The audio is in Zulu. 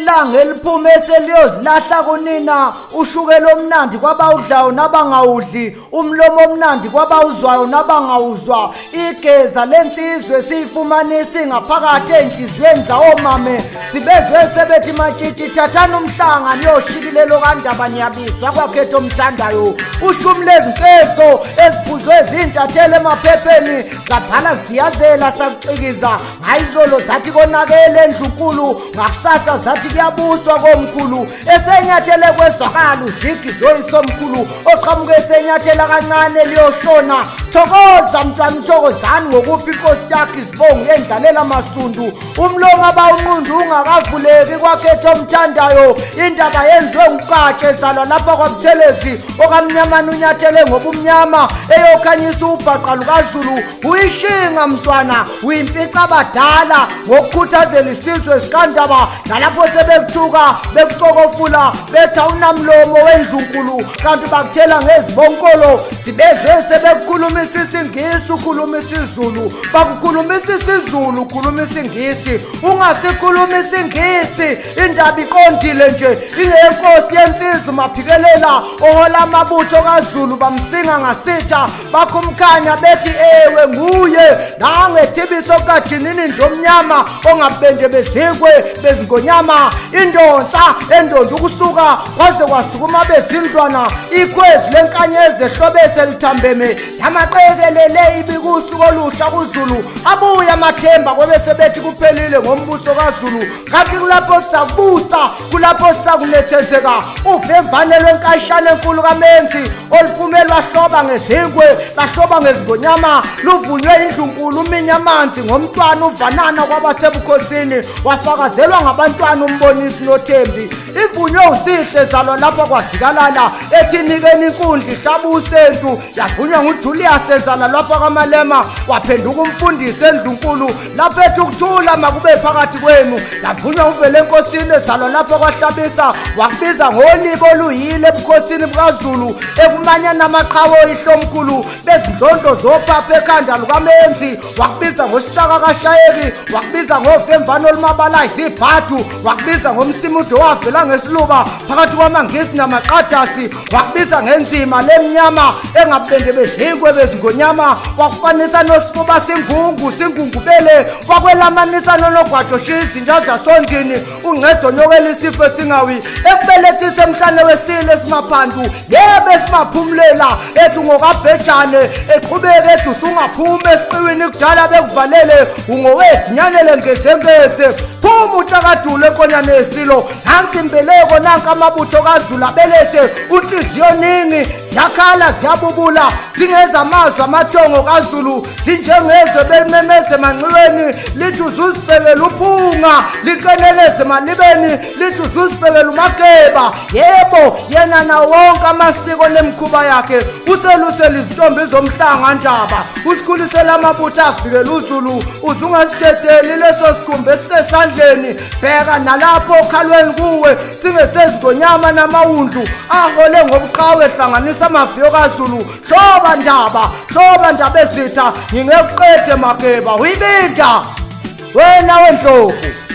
ilanga eliphume seliyozilahla kunina ushukela omnandi kwabawudlayo nabangawudli umlomo omnandi kwabawuzwayo nabangawuzwa igeza lensizwe siyifumanisa ngaphakathi enhlizweni zawomame sibezwe sebethi matshitshi thathana umhlanga niyoshikilelo kaNdaba niyabizwa kwakhetho omthandayo ushumlezi mfezo eziphuzwe izintathele emaphepheni zabhala zidiyazela sakucikiza ngayizolo zathi konakele endlunkulu ngakusasa zathi kuyabuswa komkhulu esenyathele kwezwakala uzigizo isomkhulu oqhamuke esenyathela kancane liyoshona thokoza mntwana uthokozani ngokuphi inkosi yakhe izibongo yendlalela masundu umlomo abawunqundu ungakavuleki kwakhetho omthandayo indaba yenziwe ngukatshe ezalwa lapha kwabuthelezi okamnyamana unyathele ngobumnyama eyokhanyisa ubhaqa lukaZulu uyishinga mntwana uyimpica abadala ngokukhuthazela isizwe sikaNdaba nalapho sebekuthuka bekucokofula bethi awunamlomo wendlunkulu kanti bakuthela ngezibonkolo sibeze sebekukhulumisa isingisi ukhuluma isiZulu bakukhulumisa isiZulu ukhuluma isingisi ungasikhuluma isingisi indaba iqondile nje ingenkosi yensizwa maphikelela ohola amabutho kaZulu bamsinga ngasitha bakhumkhanya bethi ewe nguye nangethibiso kajinini ndomnyama ongabende bezikwe bezingonyama indonsa endonda ukusuka kwaze kwasukuma bezindlwana ikhwezi lenkanyezi ehlobese lithambeme yamaqekelele ibikusuku olusha kuZulu abuya amathemba kwebese bethi kuphelile ngombuso kaZulu kanti kulapho sabusa kulapho sakunethezeka uvemvane lwenkashana enkulu kaMenzi oluphumelwa hloba ngezingwe bahloba ngezingonyama luvunywe indlunkulu uminyamanzi ngomntwana uvanana kwabasebukhosini wafakazelwa ngabantwana umbonisi noThembi ivunywe usihle zalwa lapha kwasikalala ethi nikeni inkundla ihlaba usentu yavunywa nguJulius ezala lapha kaMalema waphenduka umfundisi endlunkulu lapha ethi ukuthula makube phakathi kwenu yavunywa uvele enkosini ezalwa lapha kwahlabisa wakubiza ngolibo oluyile ebukhosini bukaZulu ekumanya namaqhawe ihlomkhulu bezindlondo zophapha ekhanda lukaMenzi wakubiza ngosishaka kaShayeki wakubiza ngovemvano olumabala izibhathu wakubiza ngomsimudo wavela ngesiluba phakathi kwamangisi namaqadasi wakubiza ngenzima lemnyama engabende bezikwe bezingonyama wakufanisa nosifuba singungu singungubele wakwelamanisa nonogwajo shizinja zasondini uncedo nyokela isifo esingawi ekubelethisa emhlane wesile esimaphandu yebe esimaphumulela ethi ngokabhejane eqhubeke ethi usungaphuma esiqiwini kudala bekuvalele ungowezinyanele ngezengeze phuma uTshakadule enkonyane yesilo nansi imbeleko nanka amabutho kaZulu abelethe unhliziyo ningi ziyakhala ziyabubula zingeza amazwi amathongo kaZulu zinjengezwe belimemeze manxiweni lithi uzuzibhekela uphunga likeneleze malibeni lithi uzuzibhekela uMageba yebo yena nawo wonke amasiko nemkhuba yakhe uselusela izintombi zomhlanga Ndaba usikhulisela amabutho avikela uZulu uzungasidedeli leso sikhumbe esisesandleni bheka nalapho okhalweni kuwe singesezingonyama namawundlu ahole ngobuqhawe ehlanganisa amaviyo kaZulu hloba Ndaba ezitha ngingekuqede Mageba uyibinda wena wendlovu